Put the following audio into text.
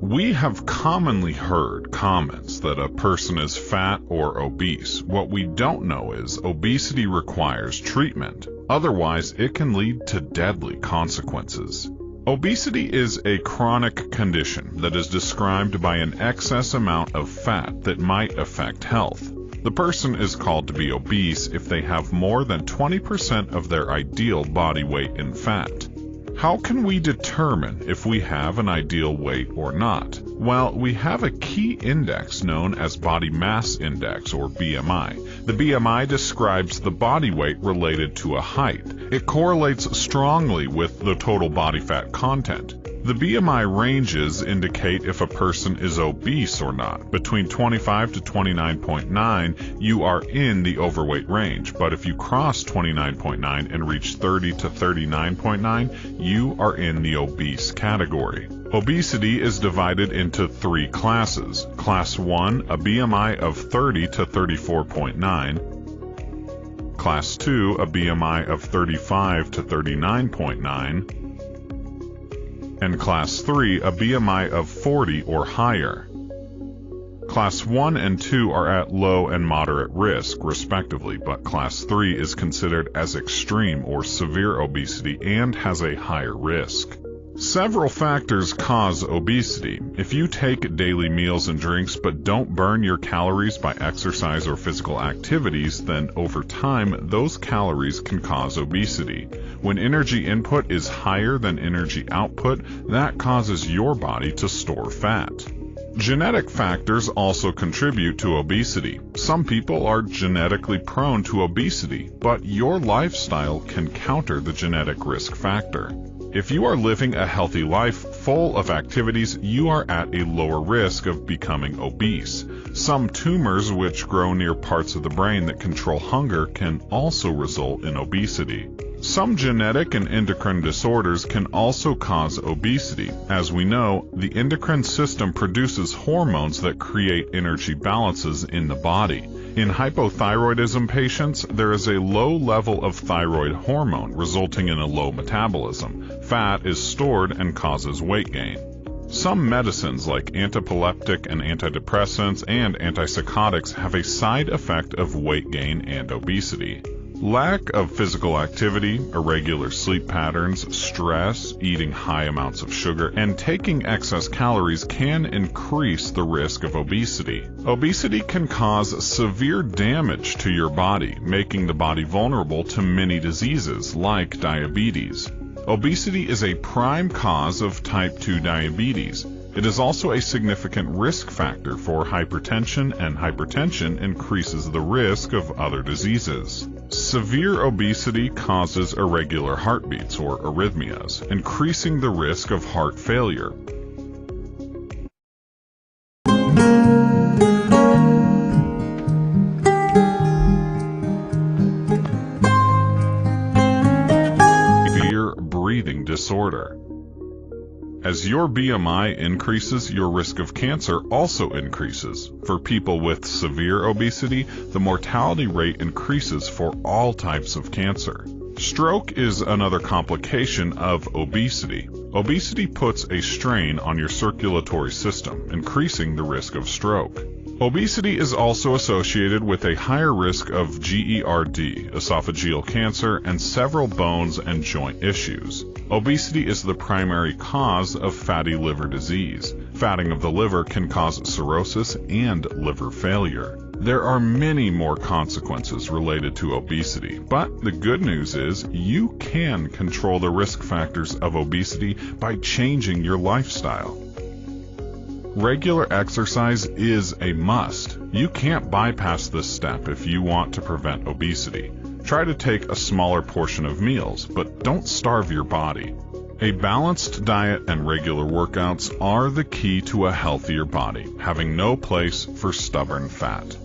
We have commonly heard comments that a person is fat or obese. What we don't know is obesity requires treatment. Otherwise, it can lead to deadly consequences. Obesity is a chronic condition that is described by an excess amount of fat that might affect health. The person is called to be obese if they have more than 20% of their ideal body weight in fat. How can we determine if we have an ideal weight or not? Well, we have a key index known as body mass index, or BMI. The BMI describes the body weight related to a height. It correlates strongly with the total body fat content. The BMI ranges indicate if a person is obese or not. Between 25 to 29.9, you are in the overweight range, but if you cross 29.9 and reach 30 to 39.9, you are in the obese category. Obesity is divided into three classes. Class 1, a BMI of 30 to 34.9. Class 2, a BMI of 35 to 39.9. And Class 3, a BMI of 40 or higher. Class 1 and 2 are at low and moderate risk, respectively, but Class 3 is considered as extreme or severe obesity and has a higher risk. Several factors cause obesity. If you take daily meals and drinks but don't burn your calories by exercise or physical activities, then over time, those calories can cause obesity. When energy input is higher than energy output, that causes your body to store fat. Genetic factors also contribute to obesity. Some people are genetically prone to obesity, but your lifestyle can counter the genetic risk factor. If you are living a healthy life full of activities, you are at a lower risk of becoming obese. Some tumors which grow near parts of the brain that control hunger can also result in obesity. Some genetic and endocrine disorders can also cause obesity. As we know, the endocrine system produces hormones that create energy balances in the body. In hypothyroidism patients, there is a low level of thyroid hormone, resulting in a low metabolism. Fat is stored and causes weight gain. Some medicines like antiepileptic and antidepressants and antipsychotics have a side effect of weight gain and obesity. Lack of physical activity, irregular sleep patterns, stress, eating high amounts of sugar, and taking excess calories can increase the risk of obesity. Obesity can cause severe damage to your body, making the body vulnerable to many diseases like diabetes. Obesity is a prime cause of type 2 diabetes. It is also a significant risk factor for hypertension, and hypertension increases the risk of other diseases. Severe obesity causes irregular heartbeats or arrhythmias, increasing the risk of heart failure. Severe breathing disorder. As your BMI increases, your risk of cancer also increases. For people with severe obesity, the mortality rate increases for all types of cancer. Stroke is another complication of obesity. Obesity puts a strain on your circulatory system, increasing the risk of stroke. Obesity is also associated with a higher risk of GERD, esophageal cancer, and several bones and joint issues. Obesity is the primary cause of fatty liver disease. Fatting of the liver can cause cirrhosis and liver failure. There are many more consequences related to obesity, but the good news is you can control the risk factors of obesity by changing your lifestyle. Regular exercise is a must. You can't bypass this step if you want to prevent obesity. Try to take a smaller portion of meals, but don't starve your body. A balanced diet and regular workouts are the key to a healthier body, having no place for stubborn fat.